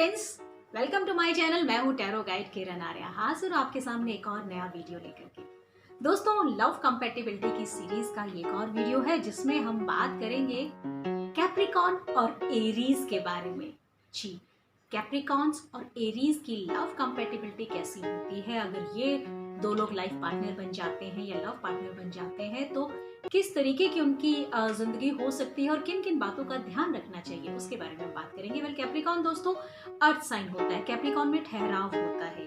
Friends, welcome to my channel. मैं हूँ tarot guide किरण आर्या, हाजिर हूँ आपके सामने एक और नया वीडियो लेकर के। दोस्तों, लव कंपैटिबिलिटी की सीरीज का ये एक और वीडियो है जिसमें हम बात करेंगे कैप्रिकॉर्न और एरीज के बारे में। जी, कैप्रिकॉर्न्स और एरीज की लव कंपैटिबिलिटी कैसी होती है, अगर ये दो लोग लाइफ पार्टनर बन जाते हैं या लव पार्टनर बन जाते हैं तो किस तरीके की उनकी जिंदगी हो सकती है और किन किन बातों का ध्यान रखना चाहिए, उसके बारे में हम बात करेंगे। वेल, कैप्रिकॉर्न दोस्तों अर्थ साइन होता है। कैप्रिकॉर्न में ठहराव होता है,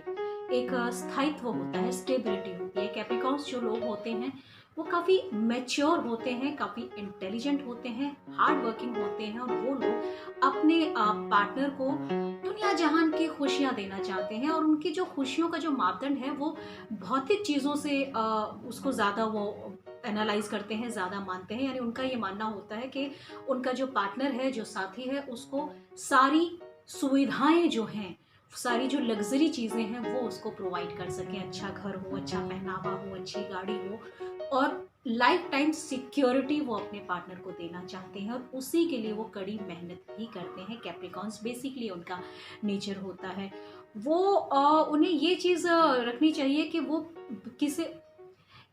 एक स्थायित्व होता है, स्टेबिलिटी होती है। कैप्रिकॉर्न्स जो लोग होते हैं वो काफी मैच्योर होते हैं, काफी इंटेलिजेंट होते हैं, हार्ड वर्किंग होते हैं और वो लोग अपने पार्टनर को दुनिया जहान की खुशियां देना चाहते हैं और उनकी जो खुशियों का जो मापदंड है वो भौतिक चीजों से उसको ज्यादा वो एनालाइज करते हैं, ज्यादा मानते हैं। यानी उनका ये मानना होता है कि उनका जो पार्टनर है, जो साथी है, उसको सारी सुविधाएं जो हैं, सारी जो लग्जरी चीजें हैं वो उसको प्रोवाइड कर सकें। अच्छा घर हो, अच्छा पहनावा हो, अच्छी गाड़ी हो और लाइफ टाइम सिक्योरिटी वो अपने पार्टनर को देना चाहते हैं और उसी के लिए वो कड़ी मेहनत भी करते हैं। कैप्रिकॉर्न्स बेसिकली उनका नेचर होता है। वो उन्हें ये चीज रखनी चाहिए कि वो किसी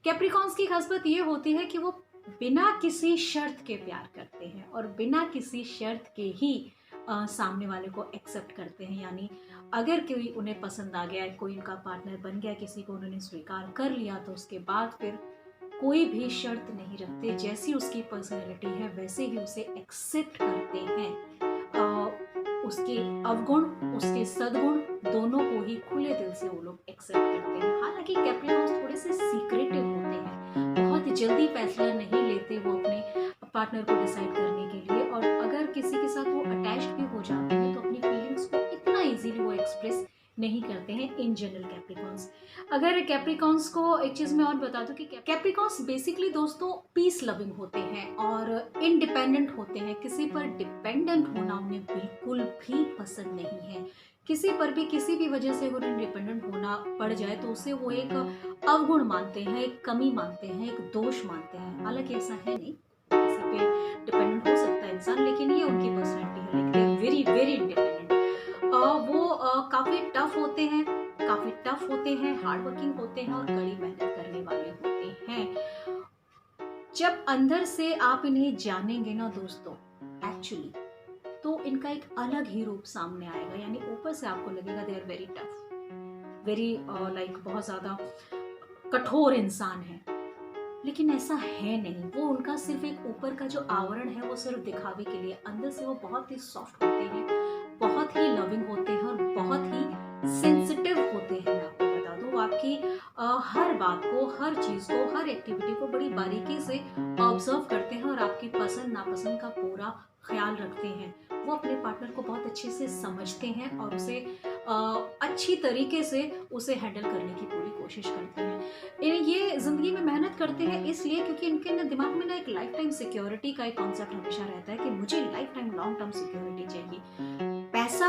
कैप्रिकॉर्न्स की खास बात ये होती है कि वो बिना किसी शर्त के प्यार करते हैं और बिना किसी शर्त के ही सामने वाले को एक्सेप्ट करते हैं। यानी अगर कोई उन्हें पसंद आ गया, कोई उनका पार्टनर बन गया, किसी को उन्होंने स्वीकार कर लिया तो उसके बाद फिर कोई भी शर्त नहीं रखते। जैसी उसकी पर्सनैलिटी है वैसे ही उसे एक्सेप्ट करते हैं। उसके अवगुण, उसके सद्गुण दोनों को ही खुले दिल से वो लोग एक्सेप्ट करते हैं। हालांकि कैप्रिकॉर्न्स थोड़े से सीक्रेटिव होते हैं, बहुत जल्दी फैसला नहीं लेते वो अपने पार्टनर को डिसाइड करने के लिए, और अगर किसी के साथ वो अटैच्ड भी हो जाते हैं तो अपनी फीलिंग्स को इतना इजीली वो एक्सप्रेस नहीं करते हैं इन जनरल कैप्रिकॉर्न्स। अगर कैप्रिकॉर्न्स को एक चीज मैं और बता दूं कि कैप्रिकॉर्न्स बेसिकली दोस्तों पीस लविंग होते हैं और इंडिपेंडेंट होते हैं। किसी पर डिपेंडेंट होना उन्हें बिल्कुल भी पसंद नहीं है। किसी पर भी किसी भी वजह से अगर इंडिपेंडेंट होना पड़ जाए तो उसे वो एक अवगुण मानते हैं, एक कमी मानते हैं, एक दोष मानते हैं। हालांकि ऐसा है नहीं, किसी पे डिपेंडेंट हो सकता है इंसान, लेकिन ये उनकी पर्सनैलिटी है। Like they are very very independent. वो काफी टफ होते हैं, हार्ड वर्किंग होते हैं और कड़ी मेहनत करने वाले होते हैं। जब अंदर से आप इन्हें जानेंगे ना दोस्तों, एक्चुअली तो इनका एक अलग ही रूप सामने आएगा। यानी ऊपर से आपको लगेगा they are very tough, very like बहुत ज्यादा कठोर इंसान है, लेकिन ऐसा है नहीं। वो उनका सिर्फ एक ऊपर का जो आवरण है वो सिर्फ दिखावे के लिए, अंदर से वो बहुत ही सॉफ्ट होते हैं, बहुत ही लविंग होते हैं और बहुत ही सेंसिटिव होते हैं। मैं आपको बता दूं, वो आपकी हर बात को, हर चीज को, हर एक्टिविटी को बड़ी बारीकी से ऑब्जर्व करते हैं और आपकी पसंद नापसंद का पूरा ख्याल रखते हैं। वो अपने पार्टनर को बहुत अच्छे से समझते हैं और उसे अच्छी तरीके से उसे हैंडल करने की पूरी कोशिश करते हैं। ये जिंदगी में मेहनत करते हैं इसलिए क्योंकि इनके दिमाग में ना एक लाइफ टाइम सिक्योरिटी का एक कॉन्सेप्ट हमेशा रहता है कि मुझे life time long term security चाहिए। पैसा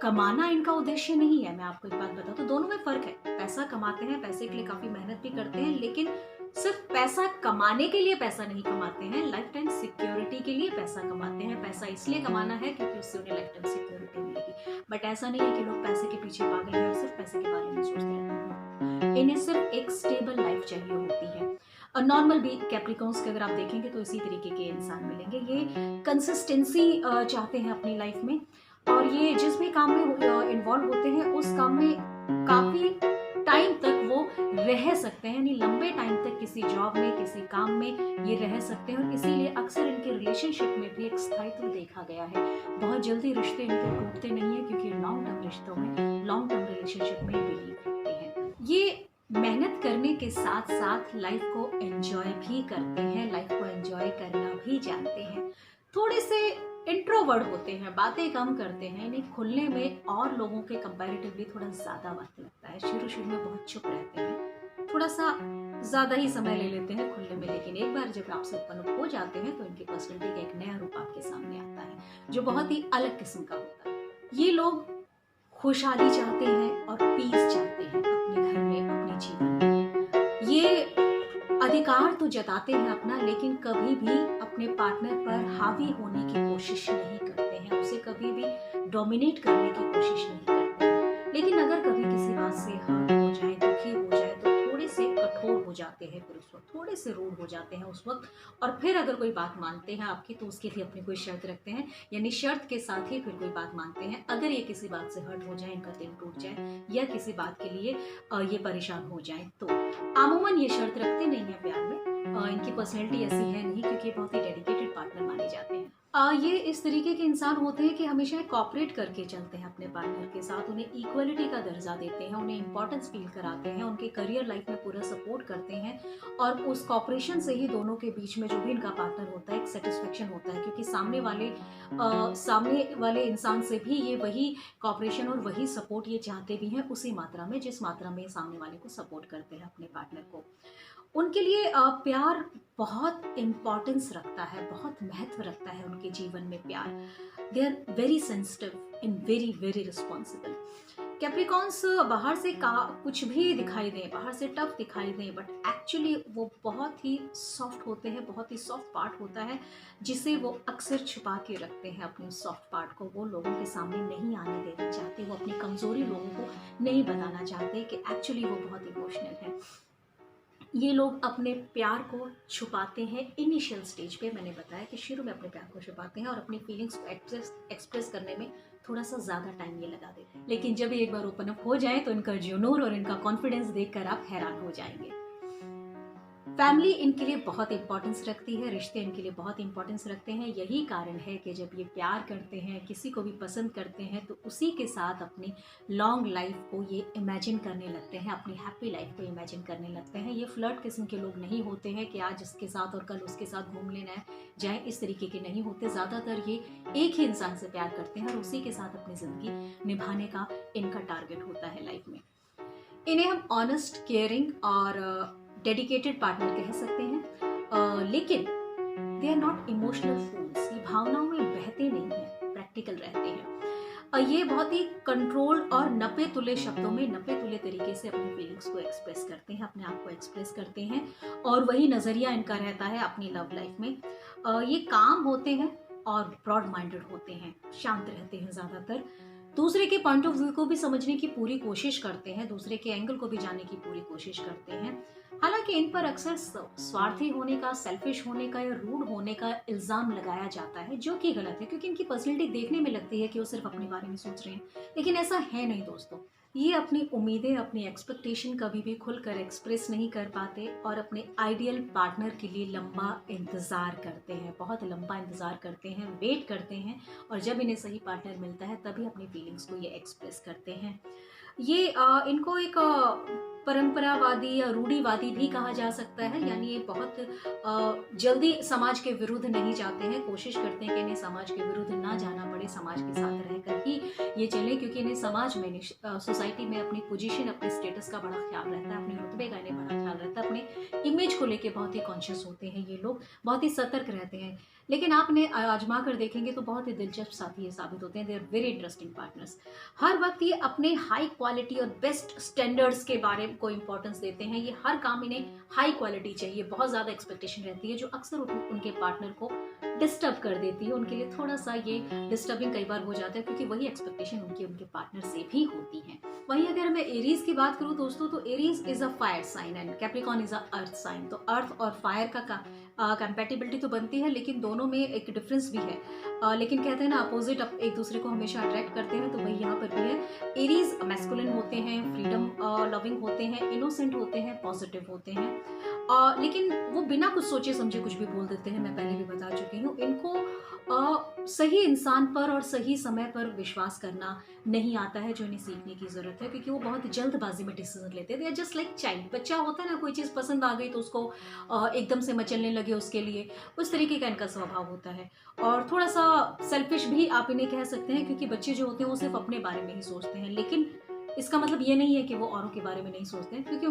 कमाना इनका उद्देश्य नहीं है। मैं आपको एक बात बताऊं तो दोनों में फर्क है। पैसा कमाते हैं, पैसे के लिए काफी मेहनत भी करते हैं, लेकिन सिर्फ पैसा कमाने के लिए पैसा नहीं कमाते हैं, लाइफ टाइम सिक्योरिटी के लिए पैसा कमाते हैं। पैसा इसलिए कमाना है क्योंकि उससे उन्हें लाइफ टाइम सिक्योरिटी मिलेगी। बट ऐसा नहीं है कि लोग पैसे के पीछे पागल हैं और सिर्फ पैसे के बारे में सोचते रहते हैं। इन्हें सिर्फ एक स्टेबल लाइफ चाहिए होती है। नॉर्मल भी कैप्रिकॉर्न्स के अगर आप देखेंगे तो इसी तरीके के इंसान मिलेंगे। ये कंसिस्टेंसी चाहते हैं अपनी लाइफ में और ये जिस भी काम में इन्वॉल्व होते हैं उस काम में काफी टाइम तक वो रह सकते हैं। यानी लंबे टाइम तक किसी जॉब में, किसी काम में ये रह सकते हैं और इसीलिए अक्सर इनके रिलेशनशिप में भी एक स्थायित्व देखा गया है। बहुत जल्दी रिश्ते इनके टूटते नहीं है क्योंकि लॉन्ग टर्म रिश्तों में, लॉन्ग टर्म रिलेशनशिप में बिलीव करते हैं। ये मेहनत करने के साथ साथ लाइफ को एंजॉय भी करते हैं, लाइफ को एंजॉय करना भी जानते हैं। थोड़े से इंट्रोवर्ट होते हैं, बातें कम करते हैं, इन्हें खुलने में और लोगों के कंपैरेटिवली थोड़ा ज्यादा वक्त लगता है। शुरू में बहुत चुप रहते हैं, थोड़ा सा ज्यादा ही समय ले लेते हैं खुलने में, लेकिन एक बार जब आपसे ओपन हो जाते हैं तो इनकी पर्सनैलिटी का एक नया रूप आपके सामने आता है जो बहुत ही अलग किस्म का होता है। ये लोग खुशहाली चाहते हैं और पीस चाहते हैं अपने घर में, अपने जीवन में। ये अधिकार तो जताते हैं अपना, लेकिन कभी भी अपने पार्टनर पर हावी होने की कोशिश नहीं करते हैं, उसे कभी भी डोमिनेट करने की कोशिश नहीं करते हैं। लेकिन अगर कभी किसी बात से हर्ट हो जाए, दुखी हो जाए, तो थोड़े से कठोर हो जाते हैं, फिर उस वक्त थोड़े से रूड हो जाते हैं उस वक्त। और फिर अगर कोई बात मानते हैं आपकी, तो उसके लिए अपनी कोई शर्त रखते हैं, यानी शर्त के साथ ही फिर कोई बात मानते हैं। अगर ये किसी बात से हर्ट हो जाए, इनका दिल टूट जाए, या किसी बात के लिए ये परेशान हो जाए, तो अमूमन ये शर्त रखते नहीं है प्यार में। इनकी पर्सनैलिटी ऐसी है नहीं, क्योंकि ये बहुत ही डेडिकेटेड पार्टनर माने जाते हैं। ये इस तरीके के इंसान होते हैं कि हमेशा कॉपरेट करके चलते हैं अपने पार्टनर के साथ, उन्हें इक्वलिटी का दर्जा देते हैं, उन्हें इंपॉर्टेंस फील कराते हैं, उनके करियर लाइफ में पूरा सपोर्ट करते हैं। और उस कॉपरेशन से ही दोनों के बीच में जो भी इनका पार्टनर होता है, एक सेटिस्फेक्शन होता है, क्योंकि सामने वाले इंसान से भी ये वही कॉपरेशन और वही सपोर्ट ये चाहते भी हैं, उसी मात्रा में जिस मात्रा में सामने वाले को सपोर्ट करते हैं अपने पार्टनर को। उनके लिए प्यार बहुत इम्पोर्टेंस रखता है, बहुत महत्व रखता है उनके जीवन में प्यार। They are very sensitive and very very responsible. Capricorns बाहर से कुछ भी दिखाई दें, बाहर से टफ दिखाई दें, बट एक्चुअली वो बहुत ही सॉफ्ट होते हैं, बहुत ही सॉफ्ट पार्ट होता है जिसे वो अक्सर छुपा के रखते हैं। अपने सॉफ्ट पार्ट को वो लोगों के सामने नहीं आने देना चाहते, वो अपनी कमजोरी लोगों को नहीं बताना चाहते कि एक्चुअली वो बहुत इमोशनल है। ये लोग अपने प्यार को छुपाते हैं इनिशियल स्टेज पे। मैंने बताया कि शुरू में अपने प्यार को छुपाते हैं और अपनी फीलिंग्स को एक्सप्रेस करने में थोड़ा सा ज़्यादा टाइम ये लगा देते हैं। लेकिन जब ये एक बार ओपन अप हो जाए तो इनका जुनून और इनका कॉन्फिडेंस देखकर आप हैरान हो जाएंगे। फैमिली इनके लिए बहुत इंपॉर्टेंस रखती है, रिश्ते इनके लिए बहुत इंपॉर्टेंस रखते हैं। यही कारण है कि जब ये प्यार करते हैं, किसी को भी पसंद करते हैं, तो उसी के साथ अपनी लॉन्ग लाइफ को ये इमेजिन करने लगते हैं, अपनी हैप्पी लाइफ को इमेजिन करने लगते हैं। ये फ्लर्ट किस्म के लोग नहीं होते हैं कि आज इसके साथ और कल उसके साथ घूम लेना जाए, इस तरीके के नहीं होते। ज़्यादातर ये एक ही इंसान से प्यार करते हैं और उसी के साथ अपनी ज़िंदगी निभाने का इनका टारगेट होता है लाइफ में। इन्हें हम ऑनेस्ट, केयरिंग और डेडिकेटेड पार्टनर कह सकते हैं। लेकिन they are not emotional fools. ये भावनाओं में बहते नहीं हैं, प्रैक्टिकल रहते हैं। ये बहुत ही कंट्रोल और नपे तुले शब्दों में, नपे तुले तरीके से अपनी फीलिंग्स को एक्सप्रेस करते हैं, अपने आप को एक्सप्रेस करते हैं। और वही नज़रिया इनका रहता है अपनी लव लाइफ में। ये काम होते हैं और ब्रॉड माइंडेड होते हैं, शांत रहते हैं ज़्यादातर। दूसरे के पॉइंट ऑफ व्यू को भी समझने की पूरी कोशिश करते हैं, दूसरे के एंगल को भी जानने की पूरी कोशिश करते हैं। हालांकि इन पर अक्सर स्वार्थी होने का, सेल्फिश होने का या रूड होने का इल्जाम लगाया जाता है, जो कि गलत है, क्योंकि इनकी पर्सनैलिटी देखने में लगती है कि वो सिर्फ अपने बारे में सोच रहे हैं, लेकिन ऐसा है नहीं दोस्तों। ये अपनी उम्मीदें, अपनी एक्सपेक्टेशन कभी भी खुलकर एक्सप्रेस नहीं कर पाते और अपने आइडियल पार्टनर के लिए लंबा इंतज़ार करते हैं, बहुत लंबा इंतज़ार करते हैं, वेट करते हैं। और जब इन्हें सही पार्टनर मिलता है तभी अपनी फीलिंग्स को ये एक्सप्रेस करते हैं। ये इनको एक परंपरावादी या रूढ़िवादी भी कहा जा सकता है, यानी ये बहुत जल्दी समाज के विरुद्ध नहीं जाते हैं, कोशिश करते हैं कि इन्हें समाज के विरुद्ध ना जाना पड़े, समाज के साथ रहकर ही ये चले, क्योंकि इन्हें समाज में, सोसाइटी में अपनी पोजीशन, अपने स्टेटस का बड़ा ख्याल रहता है, अपने रुतबे का इन्हें बड़ा ख्याल रहता है, अपने इमेज को लेके बहुत ही कॉन्शियस होते हैं ये लोग, बहुत ही सतर्क रहते हैं। लेकिन आप इन्हें आजमा कर देखेंगे तो बहुत ही दिलचस्प साथी ये साबित होते हैं। They are very interesting partners. हर वक्त ये अपने हाई क्वालिटी और बेस्ट स्टैंडर्ड्स के बारे को इंपॉर्टेंस देते हैं। ये हर काम इन्हें हाई क्वालिटी चाहिए, बहुत ज़्यादा एक्सपेक्टेशन रहती है, जो अक्सर उनके पार्टनर को डिस्टर्ब कर देती है। उनके लिए थोड़ा सा ये डिस्टर्बिंग कई बार हो जाता है, क्योंकि वही एक्सपेक्टेशन उनके पार्टनर से भी होती है। वहीं अगर मैं एरीज की बात करूं दोस्तों, तो Aries is a fire sign and Capricorn is a earth sign. तो अर्थ और फायर का कंपैटिबिलिटी तो बनती है, लेकिन दोनों में एक डिफरेंस भी है। लेकिन कहते हैं ना, अपोजिट एक दूसरे को हमेशा अट्रैक्ट करते हैं, तो वही यहाँ पर भी है। एरीज मैस्कुलिन होते हैं, फ्रीडम लविंग होते हैं, इनोसेंट होते हैं, पॉजिटिव होते हैं, लेकिन वो बिना कुछ सोचे समझे कुछ भी बोल देते हैं। मैं पहले भी बता चुकी हूँ, इनको सही इंसान पर और सही समय पर विश्वास करना नहीं आता है, जो इन्हें सीखने की ज़रूरत है, क्योंकि वो बहुत जल्दबाजी में डिसीजन लेते हैं। जस्ट लाइक चाइल्ड, बच्चा होता है ना, कोई चीज़ पसंद आ गई तो उसको एकदम से मचलने लगे उसके लिए, उस तरीके का इनका स्वभाव होता है। और थोड़ा सा सेल्फिश भी आप इन्हें कह सकते हैं, क्योंकि बच्चे जो होते हैं वो सिर्फ अपने बारे में ही सोचते हैं। लेकिन इसका मतलब ये नहीं है कि वो औरों के बारे में नहीं सोचते हैं, क्योंकि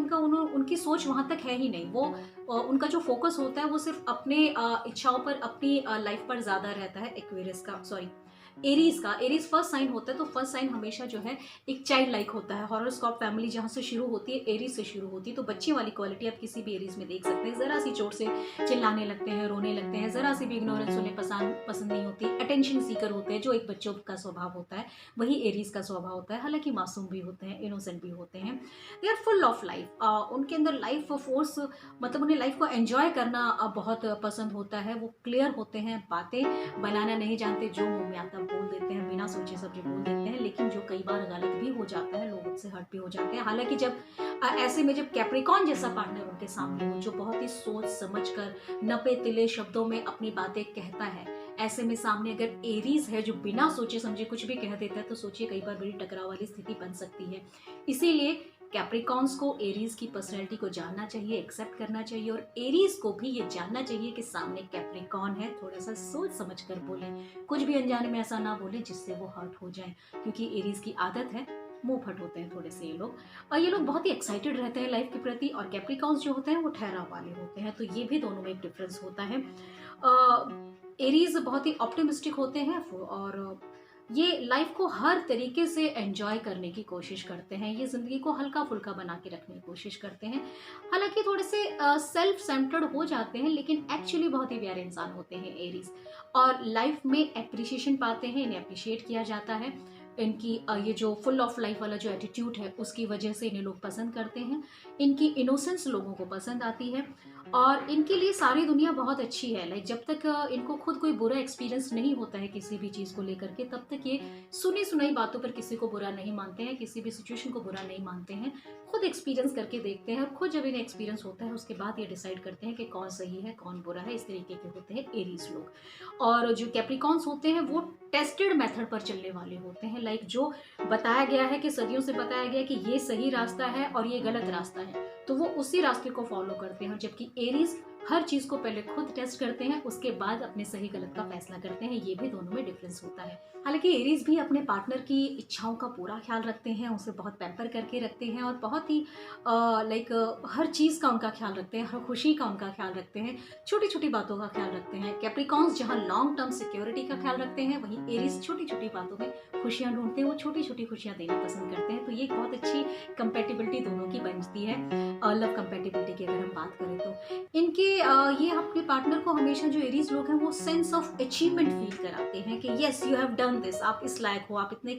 उनकी सोच वहाँ तक है ही नहीं। वो उनका जो फोकस होता है वो सिर्फ अपने इच्छाओं पर, अपनी लाइफ पर ज़्यादा रहता है। एरीज फर्स्ट साइन होता है, तो फर्स्ट साइन हमेशा जो है एक चाइल्ड लाइक होता है। हॉरोस्कोप फैमिली जहाँ से शुरू होती है एरीज से शुरू होती है, तो बच्चे वाली क्वालिटी आप किसी भी एरीज में देख सकते हैं। जरा सी चोट से चिल्लाने लगते हैं, रोने लगते हैं, जरा सी भी इग्नोरेंस उन्हें पसंद नहीं होती, अटेंशन सीकर होते हैं, जो एक बच्चों का स्वभाव होता है वही एरीज का स्वभाव होता है। हालांकि मासूम भी होते हैं, इनोसेंट भी होते हैं, they are full of life. उनके अंदर लाइफ फोर्स, मतलब उन्हें लाइफ को एंजॉय करना बहुत पसंद होता है। वो क्लियर होते हैं, बातें बनाना नहीं जानते, जो मुंह में आता बोल देते हैं, बिना सोचे समझे बोल देते हैं, लेकिन जो कई बार गलत भी हो जाता है, लोग उनसे हर्ट भी हो जाते हैं। हालांकि जब ऐसे में जब कैप्रिकॉन जैसा पार्टनर उनके सामने हो, जो बहुत ही सोच समझकर नपे तिले शब्दों में अपनी बातें कहता है, ऐसे में सामने अगर एरीज है जो बिना सोचे समझे कुछ भी कह देता है, तो सोचिए कई बार बड़ी टकराव वाली स्थिति बन सकती है। इसीलिए कैप्रिकॉन्स को एरीज की पर्सनैलिटी को जानना चाहिए, एक्सेप्ट करना चाहिए, और एरीज को भी ये जानना चाहिए कि सामने कैप्रिकॉन है, थोड़ा सा सोच समझ कर बोले, कुछ भी अनजाने में ऐसा ना बोले जिससे वो हर्ट हो जाए, क्योंकि एरीज की आदत है मुंह फट होते हैं थोड़े से ये लोग, और ये लोग बहुत ही एक्साइटेड रहते हैं लाइफ के प्रति, और कैप्रिकॉन्स जो होते हैं वो ठहराव वाले होते हैं। तो ये भी दोनों में एक डिफरेंस होता है। एरीज बहुत ही ऑप्टिमिस्टिक होते हैं और ये लाइफ को हर तरीके से एंजॉय करने की कोशिश करते हैं, ये ज़िंदगी को हल्का फुल्का बना के रखने की कोशिश करते हैं। हालांकि थोड़े से सेल्फ सेंटर्ड हो जाते हैं, लेकिन एक्चुअली बहुत ही प्यारे इंसान होते हैं एरीज, और लाइफ में एप्रिसिएशन पाते हैं, इन्हें अप्रिशिएट किया जाता है। इनकी ये जो फुल ऑफ लाइफ वाला जो एटीट्यूड है उसकी वजह से इन्हें लोग पसंद करते हैं। इनकी इनोसेंस लोगों को पसंद आती है, और इनके लिए सारी दुनिया बहुत अच्छी है। लाइक जब तक इनको खुद कोई बुरा एक्सपीरियंस नहीं होता है किसी भी चीज़ को लेकर के, तब तक ये सुनी सुनाई बातों पर किसी को बुरा नहीं मानते हैं, किसी भी सिचुएशन को बुरा नहीं मानते हैं। खुद एक्सपीरियंस करके देखते हैं, और खुद जब इन्हें एक्सपीरियंस होता है उसके बाद ये डिसाइड करते हैं कि कौन सही है कौन बुरा है। इस तरीके के होते हैं एरीज लोग। और जो कैप्रिकॉन्स होते हैं वो टेस्टेड मेथड पर चलने वाले होते हैं। लाइक जो बताया गया है कि सदियों से बताया गया कि ये सही रास्ता है और ये गलत रास्ता है, तो वो उसी रास्ते को फॉलो करते हैं। जबकि एरीज हर चीज को पहले खुद टेस्ट करते हैं, उसके बाद अपने सही गलत का फैसला करते हैं। ये भी दोनों में डिफरेंस होता है। हालांकि एरीज भी अपने पार्टनर की इच्छाओं का पूरा ख्याल रखते हैं, उसे बहुत पैम्पर करके रखते हैं, और बहुत ही हर चीज का उनका ख्याल रखते हैं, हर खुशी का उनका ख्याल रखते हैं, छोटी छोटी बातों का ख्याल रखते हैं। कैप्रिकॉन्स जहाँ लॉन्ग टर्म सिक्योरिटी का ख्याल रखते हैं, वहीं एरीज छोटी छोटी बातों में खुशियां ढूंढते हैं, वो छोटी छोटी खुशियां देना पसंद करते हैं। तो ये एक बहुत अच्छी कंपेटिबिलिटी दोनों की बनती है। लव कंपेटिबिलिटी की अगर हम बात करें तो इनके ये अपने पार्टनर को हमेशा, जो एरीज लोग हैं, वो सेंस ऑफ अचीवमेंट फील कराते हैं कि yes you have done this, आप इस लायक हो, आप इतने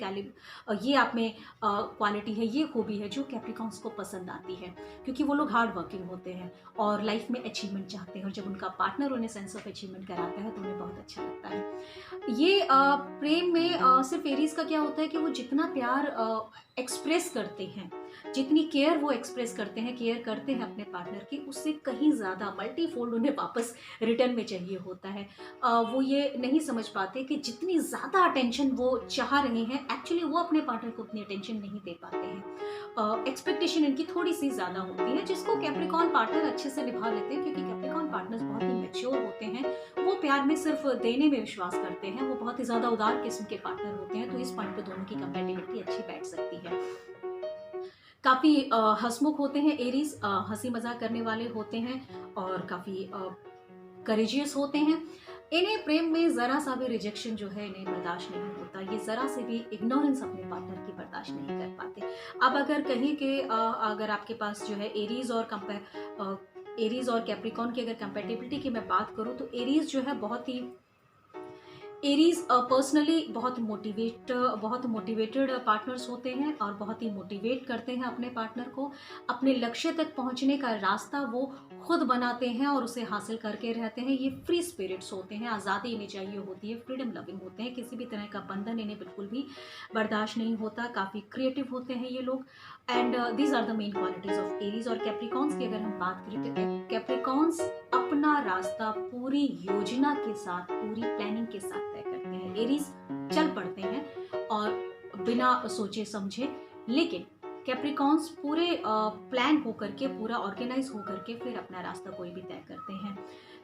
ये आप में क्वालिटी है, ये खूबी है, जो कैप्रिकॉन्स को पसंद आती है, क्योंकि वो लोग हार्ड वर्किंग होते हैं और लाइफ में अचीवमेंट चाहते हैं, और जब उनका पार्टनर उन्हें सेंस ऑफ अचीवमेंट कराता है तो उन्हें बहुत अच्छा लगता है। ये प्रेम में सिर्फ एरीज का क्या होता है कि वो जितना प्यार एक्सप्रेस करते हैं, जितनी केयर वो एक्सप्रेस करते हैं, केयर करते हैं अपने पार्टनर की, उससे कहीं ज़्यादा मल्टीफोल्ड उन्हें वापस रिटर्न में चाहिए होता है। वो ये नहीं समझ पाते कि जितनी ज़्यादा अटेंशन वो चाह रहे हैं, एक्चुअली वो अपने पार्टनर को उतनी अटेंशन नहीं दे पाते हैं। एक्सपेक्टेशन इनकी थोड़ी सी ज़्यादा होती है, जिसको कैप्रिकॉन पार्टनर अच्छे से निभा लेते हैं, क्योंकि कैप्रिकॉन पार्टनर्स बहुत ही मैच्योर होते हैं। वो प्यार में सिर्फ देने में विश्वास करते हैं, वो बहुत ही ज़्यादा उदार किस्म के पार्टनर होते हैं। तो इस पॉइंट पे दोनों की कंपैटिबिलिटी अच्छी बैठ सकती है। काफ़ी हंसमुख होते हैं एरीज, हंसी मजाक करने वाले होते हैं, और काफ़ी करेजियस होते हैं। इन्हें प्रेम में ज़रा सा भी रिजेक्शन जो है इन्हें बर्दाश्त नहीं होता, ये ज़रा से भी इग्नोरेंस अपने पार्टनर की बर्दाश्त नहीं कर पाते। अब अगर कहीं के अगर आपके पास जो है एरीज और कैप्रिकॉन की अगर कंपेटिबिलिटी की मैं बात करूँ, तो एरीज जो है एरीज पर्सनली बहुत मोटिवेटेड पार्टनर्स होते हैं, और बहुत ही मोटिवेट करते हैं अपने पार्टनर को। अपने लक्ष्य तक पहुंचने का रास्ता वो खुद बनाते हैं और उसे हासिल करके रहते हैं। ये फ्री स्पिरिट्स होते हैं, आज़ादी इन्हें चाहिए होती है, फ्रीडम लविंग होते हैं, किसी भी तरह का बंधन इन्हें बिल्कुल भी बर्दाश्त नहीं होता। काफ़ी क्रिएटिव होते हैं ये लोग, and these are the main qualities of Aries. और कैप्रिकॉन्स की अगर हम बात करें तो कैप्रिकॉन्स अपना रास्ता पूरी योजना के साथ, पूरी प्लानिंग के साथ तय करते हैं। एरीज चल पड़ते हैं और बिना सोचे समझे, लेकिन कैप्रिकॉन्स पूरे प्लान होकर के, पूरा ऑर्गेनाइज होकर के फिर अपना रास्ता कोई भी तय करते हैं।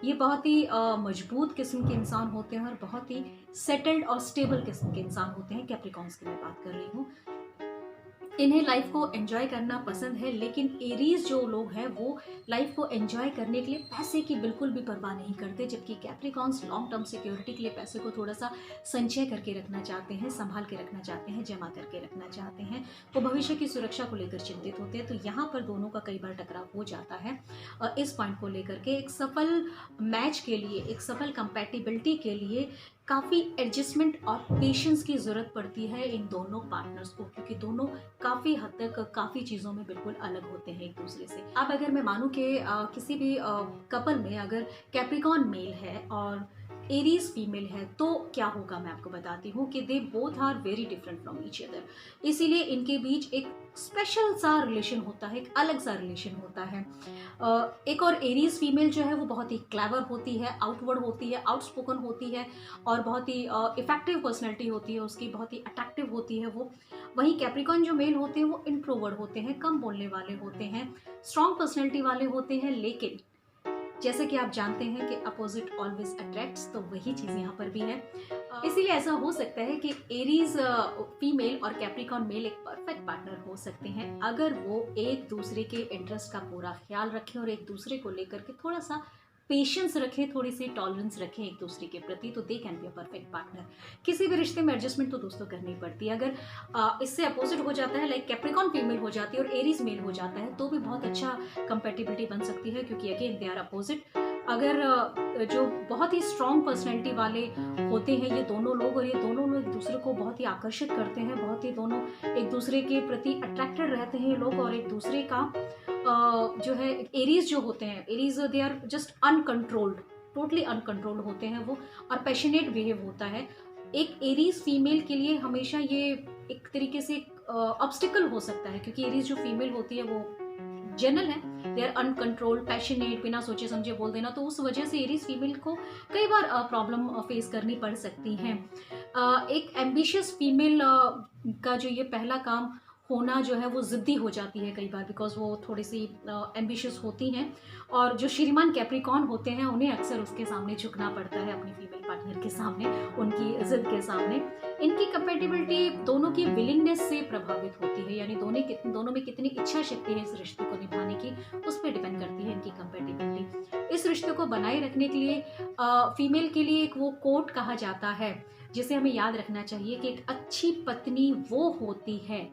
ये बहुत ही मजबूत किस्म के इंसान होते हैं, और बहुत ही सेटल्ड और स्टेबल किस्म के इंसान होते हैं। कैप्रिकॉन्स की मैं बात कर रही हूँ। इन्हें लाइफ को एंजॉय करना पसंद है, लेकिन एरीज जो लोग हैं वो लाइफ को एंजॉय करने के लिए पैसे की बिल्कुल भी परवाह नहीं करते, जबकि कैप्रिकॉन्स लॉन्ग टर्म सिक्योरिटी के लिए पैसे को थोड़ा सा संचय करके रखना चाहते हैं, संभाल के रखना चाहते हैं, जमा करके रखना चाहते हैं। वो भविष्य की सुरक्षा को लेकर चिंतित होते हैं। तो यहाँ पर दोनों का कई बार टकराव हो जाता है और इस पॉइंट को लेकर के एक सफल मैच के लिए, एक सफल कंपैटिबिलिटी के लिए काफ़ी एडजस्टमेंट और पेशेंस की ज़रूरत पड़ती है इन दोनों पार्टनर्स को, क्योंकि दोनों काफ़ी हद तक काफ़ी चीज़ों में बिल्कुल अलग होते हैं एक दूसरे से। अब अगर मैं मानूं कि किसी भी कपल में अगर कैप्रिकॉन मेल है और एरीज फीमेल है तो क्या होगा, मैं आपको बताती हूँ कि they both are very different from each other. इसीलिए इनके बीच एक स्पेशल सा रिलेशन होता है, एक अलग सा रिलेशन होता है। एक और एरीज फीमेल जो है वो बहुत ही क्लेवर होती है, आउटवर्ड होती है, आउटस्पोकन होती है और बहुत ही इफेक्टिव पर्सनैलिटी होती है उसकी, बहुत ही अट्रैक्टिव होती है वो। वहीं कैप्रिकॉन जो मेल होते हैं वो इंट्रोवर्ड होते हैं, कम बोलने वाले होते हैं, स्ट्रॉन्ग पर्सनैलिटी वाले होते हैं। लेकिन जैसे कि आप जानते हैं कि अपोजिट ऑलवेज अट्रैक्ट्स, तो वही चीज़ यहाँ पर भी है। इसीलिए ऐसा हो सकता है कि एरीज फीमेल और कैप्रिकॉन मेल एक परफेक्ट पार्टनर हो सकते हैं अगर वो एक दूसरे के इंटरेस्ट का पूरा ख्याल रखें और एक दूसरे को लेकर के थोड़ा सा पेशेंस रखें, थोड़ी सी टॉलरेंस रखें एक दूसरे के प्रति, तो they can be a perfect partner. किसी भी रिश्ते में एडजस्टमेंट तो दोस्तों करनी पड़ती है। अगर इससे अपोजिट हो जाता है, लाइक कैप्रिकॉन फीमेल हो जाती है और एरीज मेल हो जाता है, तो भी बहुत अच्छा कंपैटिबिलिटी बन सकती है, क्योंकि अगेन दे आर अपोजिट। अगर जो बहुत ही स्ट्रॉन्ग पर्सनैलिटी वाले होते हैं ये दोनों लोग, और ये दोनों लोग एक दूसरे को बहुत ही आकर्षित करते हैं, बहुत ही दोनों एक दूसरे के प्रति अट्रैक्टेड रहते हैं ये लोग, और एक दूसरे का जो है एरीज जो होते हैं, Aries they are just uncontrolled, totally uncontrolled होते हैं वो, और पैशनेट बिहेव होता है। एक एरीज फीमेल के लिए हमेशा ये एक तरीके से ऑब्स्टिकल हो सकता है, क्योंकि एरीज जो फीमेल होती है वो जनरल है, दे आर अनकंट्रोल्ड, पैशनेट, बिना सोचे समझे बोल देना, तो उस वजह से एरीज फीमेल को कई बार प्रॉब्लम फेस करनी पड़ सकती हैं। एक एम्बिशियस फीमेल का जो ये पहला काम होना जो है वो ज़िद्दी हो जाती है कई बार, बिकॉज वो थोड़ी सी एम्बिशियस होती हैं, और जो श्रीमान कैप्रिकॉन होते हैं उन्हें अक्सर उसके सामने झुकना पड़ता है, अपनी फीमेल पार्टनर के सामने, उनकी जिद के सामने। इनकी कंपैटिबिलिटी दोनों की विलिंगनेस से प्रभावित होती है, यानी दोनों में कितनी इच्छा शक्ति है इस रिश्ते को निभाने की, उस पर डिपेंड करती है इनकी कंपैटिबिलिटी। इस रिश्ते को बनाए रखने के लिए फीमेल के लिए एक वो कोट कहा जाता है जिसे हमें याद रखना चाहिए कि एक अच्छी पत्नी वो होती है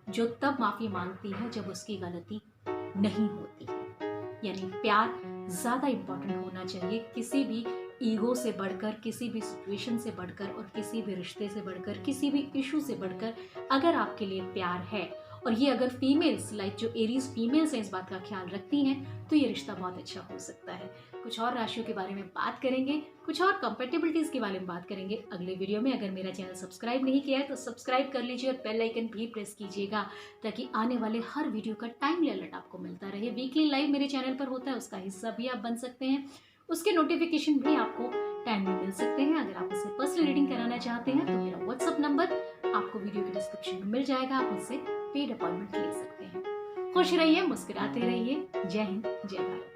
जो तब माफी मांगती है जब उसकी गलती नहीं होती है। यानी प्यार ज्यादा इंपॉर्टेंट होना चाहिए, किसी भी ईगो से बढ़कर, किसी भी सिचुएशन से बढ़कर, और किसी भी रिश्ते से बढ़कर, किसी भी इशू से बढ़कर अगर आपके लिए प्यार है, और ये अगर फीमेल्स लाइक जो एरीज फीमेल्स हैं इस बात का ख्याल रखती हैं, तो ये रिश्ता बहुत अच्छा हो सकता है। कुछ और राशियों के बारे में बात करेंगे, कुछ और कंपैटिबिलिटीज के बारे में बात करेंगे अगले वीडियो में। अगर मेरा चैनल सब्सक्राइब नहीं किया है तो सब्सक्राइब कर लीजिए और बेल आइकन भी प्रेस कीजिएगा, ताकि आने वाले हर वीडियो का टाइमली अलर्ट आपको मिलता रहे। वीकली लाइव मेरे चैनल पर होता है, उसका हिस्सा भी आप बन सकते हैं, उसके नोटिफिकेशन भी आपको टाइम में मिल सकते हैं। अगर आप उससे पर्सनल रीडिंग कराना चाहते हैं तो मेरा व्हाट्सअप नंबर आपको वीडियो के डिस्क्रिप्शन में मिल जाएगा, आप मुझसे पेड अपॉइंटमेंट ले सकते हैं। खुश रहिए, मुस्कुराते रहिए। जय हिंद, जय भारत।